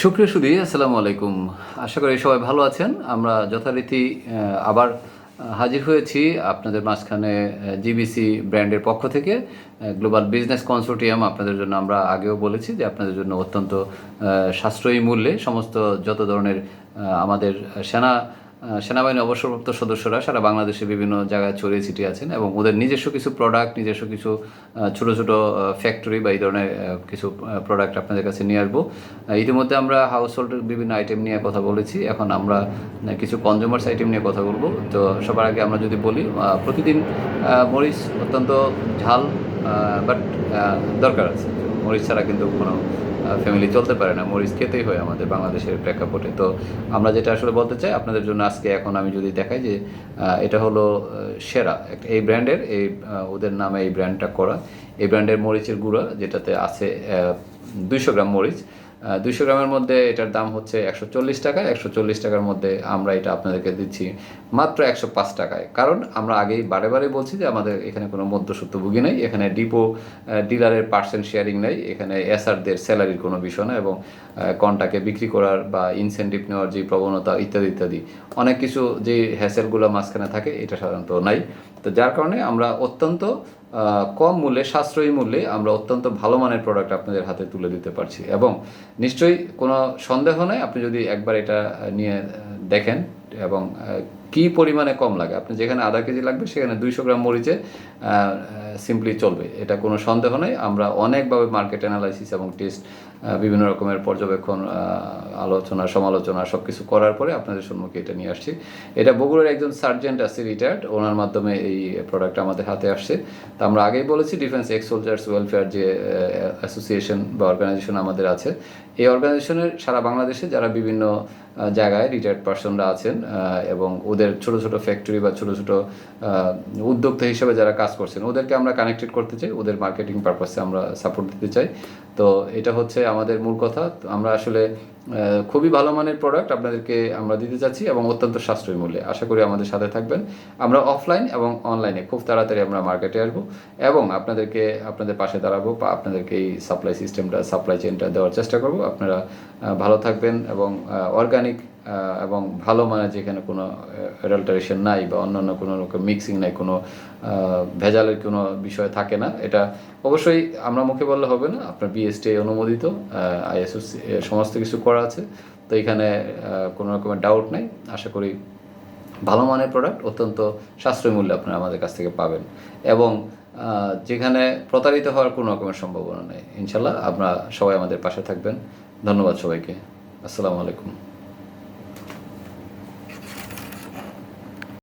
সুপ্রিয় সুধী, আসসালামু আলাইকুম। আশা করি সবাই ভালো আছেন। আমরা যথারীতি আবার হাজির হয়েছি আপনাদের মাঝখানে জিবিসি ব্র্যান্ডের পক্ষ থেকে। গ্লোবাল বিজনেস কনসোর্টিয়াম আপনাদের জন্য আমরা আগেও বলেছি যে আপনাদের জন্য অত্যন্ত সাশ্রয়ী মূল্যে সমস্ত যত ধরনের আমাদের সেনাবাহিনী অবসরপ্রাপ্ত সদস্যরা সারা বাংলাদেশে বিভিন্ন জায়গায় ছড়িয়ে ছিটিয়ে আছেন এবং ওদের নিজস্ব কিছু প্রোডাক্ট, নিজস্ব কিছু ছোটো ছোটো ফ্যাক্টরি বা এই ধরনের কিছু প্রোডাক্ট আপনাদের কাছে নিয়ে আসবো। ইতিমধ্যে আমরা হাউস হোল্ডের বিভিন্ন আইটেম নিয়ে কথা বলেছি, এখন আমরা কিছু কনজিউমার্স আইটেম নিয়ে কথা বলবো। তো সবার আগে আমরা যদি বলি, প্রতিদিন মরিচ অত্যন্ত ঝাল, বাট দরকার আছে। মরিচ ছাড়া কিন্তু কোনো ফ্যামিলি চলতে পারে না, মরিচ খেতেই হয় আমাদের বাংলাদেশের প্রেক্ষাপটে। তো আমরা যেটা আসলে বলতে চাই আপনাদের জন্য আজকে, এখন আমি যদি দেখাই যে এটা হলো সেরা এই ব্র্যান্ডের, এই ওদের নামে এই ব্র্যান্ডটা করা, এই ব্র্যান্ডের মরিচের গুঁড়া, যেটাতে আছে 200 গ্রাম মরিচ। 200 গ্রামের মধ্যে এটার দাম হচ্ছে 140 টাকা। 140 টাকার মধ্যে আমরা এটা আপনাদেরকে দিচ্ছি মাত্র 105 টাকায়। কারণ আমরা আগেই বারে বারে বলছি যে আমাদের এখানে কোনো মধ্যস্বত্বভোগী নেই, এখানে ডিলারের পার্সেন্ট শেয়ারিং নেই, এখানে এসআরদের স্যালারির কোনো বিষয় না, এবং কন্টাকে বিক্রি করার বা ইনসেন্টিভ নেওয়ার যে প্রবণতা ইত্যাদি ইত্যাদি অনেক কিছু যে হ্যাসেলগুলো মাঝখানে থাকে, এটা সাধারণত নাই। তো যার কারণে আমরা অত্যন্ত কম মূল্যে, সাশ্রয়ী মূল্যে আমরা অত্যন্ত ভালো মানের প্রোডাক্ট আপনাদের হাতে তুলে দিতে পারছি। এবং নিশ্চয়ই কোনো সন্দেহ নেই, আপনি যদি একবার এটা নিয়ে দেখেন এবং কি পরিমাণে কম লাগে, আপনি যেখানে আধা কেজি লাগবে সেখানে 200 গ্রাম মরিচে সিম্পলি চলবে, এটা কোনো সন্দেহ নেই। আমরা অনেকভাবে মার্কেট অ্যানালাইসিস এবং টেস্ট, বিভিন্ন রকমের পর্যবেক্ষণ, আলোচনা সমালোচনা সব কিছু করার পরে আপনাদের সম্মুখে এটা নিয়ে আসছি। এটা বগুড়ার একজন সার্জেন্ট আছে, রিটায়ার্ড, ওনার মাধ্যমে এই প্রোডাক্ট আমাদের হাতে আসছে। তো আমরা আগেই বলেছি, ডিফেন্স এক্স সোলজার্স ওয়েলফেয়ার যে অ্যাসোসিয়েশন বা অর্গানাইজেশন আমাদের আছে, এই অর্গানাইজেশনের সারা বাংলাদেশে যারা বিভিন্ন জায়গায় রিটায়ার্ড পার্সনরা আছেন এবং ওদের ছোট ছোট ফ্যাক্টরি বা ছোট ছোট উদ্যোক্তা হিসেবে যারা কাজ করছেন, ওদেরকে আমরা কানেক্টেড করতে চাই, ওদের মার্কেটিং পারপাসে আমরা সাপোর্ট দিতে চাই। তো এটা হচ্ছে আমাদের মূল কথা। আমরা আসলে খুবই ভালো মানের প্রোডাক্ট আপনাদেরকে আমরা দিতে চাচ্ছি এবং অত্যন্ত সাশ্রয়ী মূল্যে। আশা করি আমাদের সাথে থাকবেন। আমরা অফলাইন এবং অনলাইনে খুব তাড়াতাড়ি আমরা মার্কেটে আসবো এবং আপনাদের পাশে দাঁড়াবো বা আপনাদেরকে এই সাপ্লাই সিস্টেমটা, সাপ্লাই চেনটা দেওয়ার চেষ্টা করব। আপনারা ভালো থাকবেন এবং অর্গানিক এবং ভালো মানের, যেখানে কোনো অ্যাডাল্টারেশন নাই বা অন্যান্য কোনো রকম মিক্সিং নাই, কোনো ভেজালের কোনো বিষয় থাকে না। এটা অবশ্যই আমরা মুখে বললে হবে না, আপনার বিএসটি অনুমোদিত, আইএসও সমস্ত কিছু করা আছে। তো এখানে কোনো রকমের ডাউট নাই। আশা করি ভালো মানের প্রোডাক্ট অত্যন্ত সাশ্রয়ী মূল্যে আপনারা আমাদের কাছ থেকে পাবেন এবং যেখানে প্রতারিত হওয়ার কোনো রকমের সম্ভাবনা নেই। ইনশাল্লাহ আপনারা সবাই আমাদের পাশে থাকবেন। ধন্যবাদ সবাইকে। আসসালামু আলাইকুম।